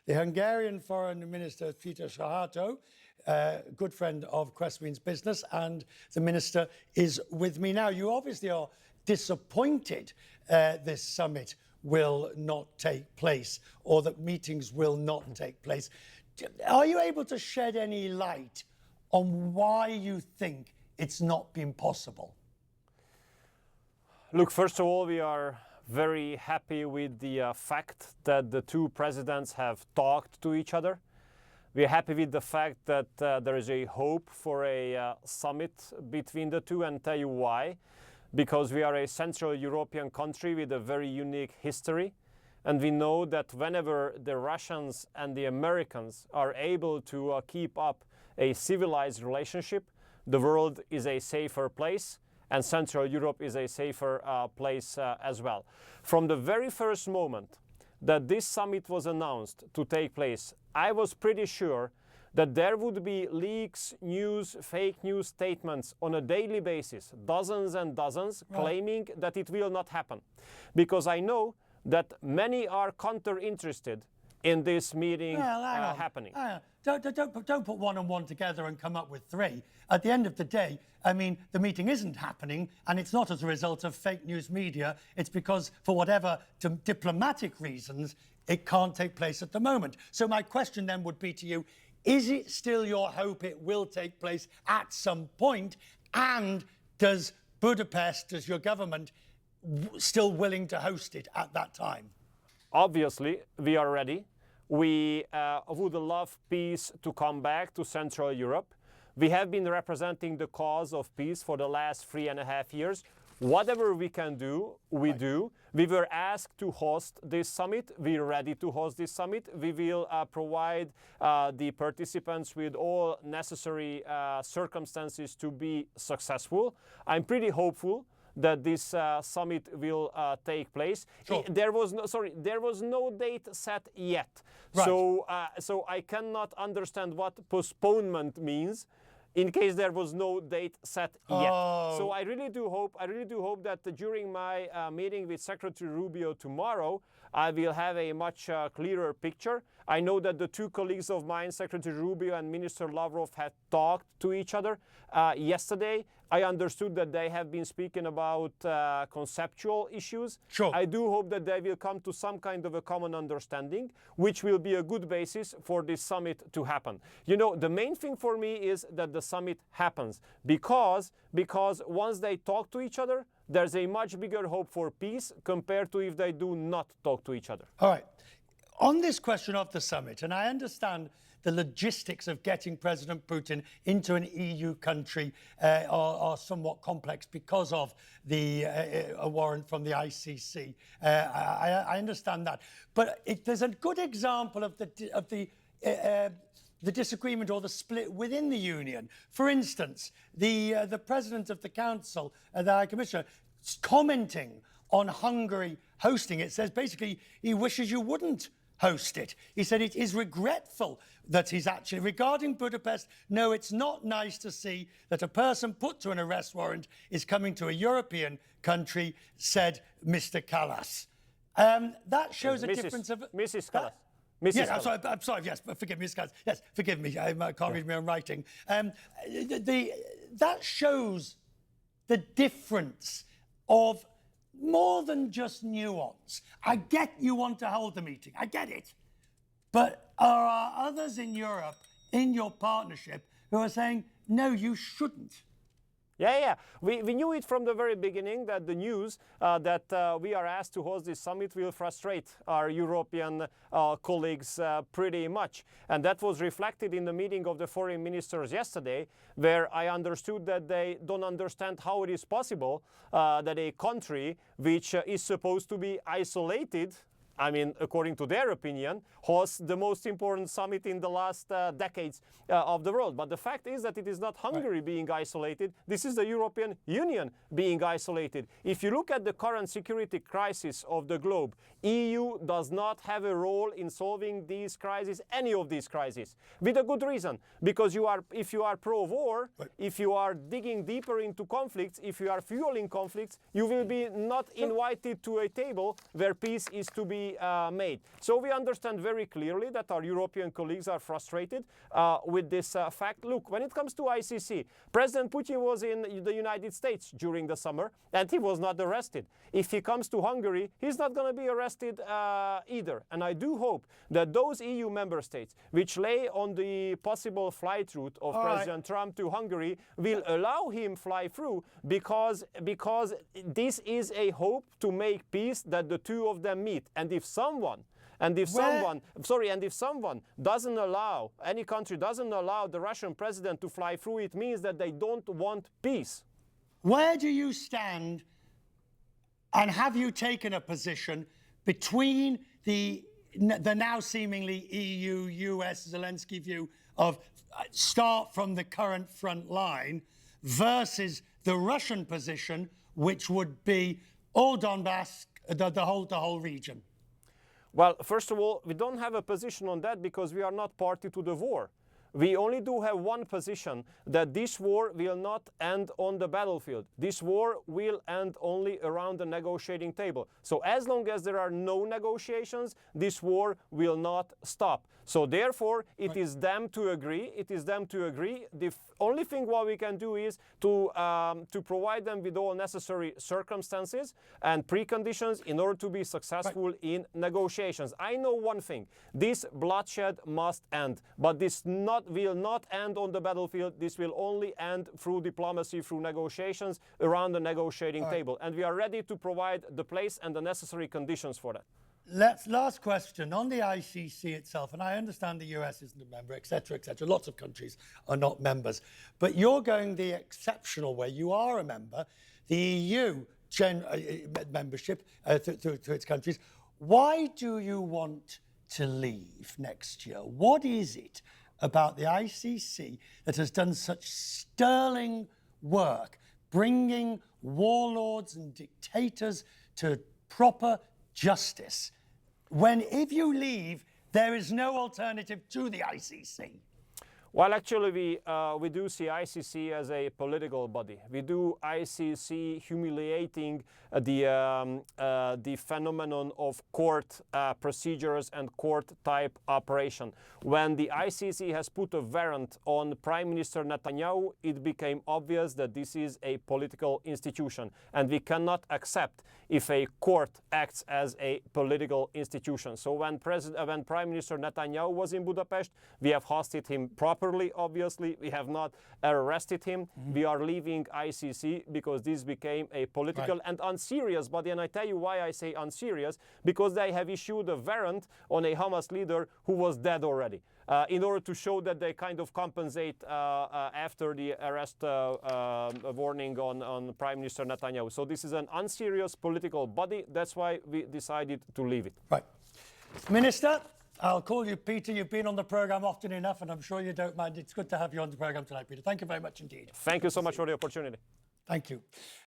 the Hungarian Foreign Minister Péter Szijjártó, good friend of Cresswell's business, and the minister is with me now. You obviously are disappointed this summit will not take place, or that meetings will not take place. Are you able to shed any light on why you think it's not been possible? Look, first of all, we are very happy with the fact that the two presidents have talked to each other. We are happy with the fact that there is a hope for a summit between the two, and tell you why. Because we are a Central European country with a very unique history, and we know that whenever the Russians and the Americans are able to keep up a civilized relationship, the world is a safer place, and Central Europe is a safer place as well. From the very first moment that this summit was announced to take place, I was pretty sure that there would be leaks, news, fake news statements on a daily basis, dozens and dozens, claiming that it will not happen. Because I know that many are counter-interested in this meeting happening. Don't put one and one together and come up with three. At the end of the day, I mean, the meeting isn't happening, and it's not as a result of fake news media. It's because, for whatever diplomatic reasons, it can't take place at the moment. So my question then would be to you, is it still your hope it will take place at some point? And does Budapest, does your government still willing to host it at that time? Obviously, we are ready. We would love peace to come back to Central Europe. We have been representing the cause of peace for the last 3.5 years. Whatever we can do, we do. We were asked to host this summit. We're ready to host this summit. We will provide the participants with all necessary circumstances to be successful. I'm pretty hopeful that this summit will take place. Sure. There was no date set yet. Right. So I cannot understand what postponement means, in case there was no date set yet. So I really do hope that during my meeting with Secretary Rubio tomorrow, I will have a much clearer picture. I know that the two colleagues of mine, Secretary Rubio and Minister Lavrov, have talked to each other yesterday. I understood that they have been speaking about conceptual issues. Sure. I do hope that they will come to some kind of a common understanding, which will be a good basis for this summit to happen. You know, the main thing for me is that the summit happens, because once they talk to each other, there's a much bigger hope for peace compared to if they do not talk to each other. All right. On this question of the summit, and I understand the logistics of getting President Putin into an EU country are somewhat complex because of the a warrant from the ICC. I understand that, but there's a good example of the disagreement or the split within the Union. For instance, the President of the Council, the High Commissioner, commenting on Hungary hosting it, says basically he wishes you wouldn't host it. He said it is regretful that he's actually, regarding Budapest, no, it's not nice to see that a person put to an arrest warrant is coming to a European country, said Mr. Kallas. That shows a difference of... Mrs. Kallas. Yes, I'm sorry, yes, forgive me, Mrs. Kallas. Yes, forgive me, I can't read my own writing. That shows the difference of more than just nuance. I get you want to hold the meeting, I get it. But are others in Europe, in your partnership, who are saying, no, you shouldn't? Yeah. We knew it from the very beginning that the news that we are asked to host this summit will frustrate our European colleagues pretty much. And that was reflected in the meeting of the foreign ministers yesterday, where I understood that they don't understand how it is possible that a country which is supposed to be isolated, I mean, according to their opinion, hosts the most important summit in the last decades of the world. But the fact is that it is not Hungary being isolated. This is the European Union being isolated. If you look at the current security crisis of the globe, EU does not have a role in solving these crises, any of these crises, with a good reason. Because if you are pro-war, if you are digging deeper into conflicts, if you are fueling conflicts, you will be not invited to a table where peace is to be be made. So we understand very clearly that our European colleagues are frustrated with this fact. Look, when it comes to ICC, President Putin was in the United States during the summer and he was not arrested. If he comes to Hungary, he's not going to be arrested either. And I do hope that those EU member states which lay on the possible flight route of President Trump to Hungary will allow him fly through because this is a hope to make peace, that the two of them meet. And if someone doesn't allow, any country doesn't allow the Russian president to fly through, it means that they don't want peace. Where do you stand, and have you taken a position between the now seemingly EU-US Zelensky view of start from the current front line versus the Russian position, which would be all Donbass, the whole region? Well, first of all, we don't have a position on that because we are not party to the war. We only do have one position, that this war will not end on the battlefield. This war will end only around the negotiating table. So as long as there are no negotiations, this war will not stop. So therefore, it is them to agree. It is them to agree. The only thing what we can do is to provide them with all necessary circumstances and preconditions in order to be successful in negotiations. I know one thing: this bloodshed must end, but this will not end on the battlefield. This will only end through diplomacy, through negotiations around the negotiating table, and we are ready to provide the place and the necessary conditions for that. Last question on the ICC itself, and I understand the US isn't a member, etc., etc. Lots of countries are not members, but you're going the exceptional way. You are a member. The EU membership to its countries. Why do you want to leave next year? What is it about the ICC that has done such sterling work, bringing warlords and dictators to proper justice, when if you leave, there is no alternative to the ICC? Well, actually, we do see ICC as a political body. We do ICC humiliating the phenomenon of court procedures and court-type operation. When the ICC has put a warrant on Prime Minister Netanyahu, it became obvious that this is a political institution, and we cannot accept if a court acts as a political institution. So when Prime Minister Netanyahu was in Budapest, we have hosted him properly, obviously. We have not arrested him. We are leaving ICC because this became a political and unserious body. And I tell you why I say unserious, because they have issued a warrant on a Hamas leader who was dead already, in order to show that they kind of compensate after the arrest warning on Prime Minister Netanyahu. So this is an unserious political body. That's why we decided to leave it. Right. Minister, I'll call you Peter. You've been on the programme often enough, and I'm sure you don't mind. It's good to have you on the programme tonight, Peter. Thank you very much indeed. Thank you so much for the opportunity. Thank you.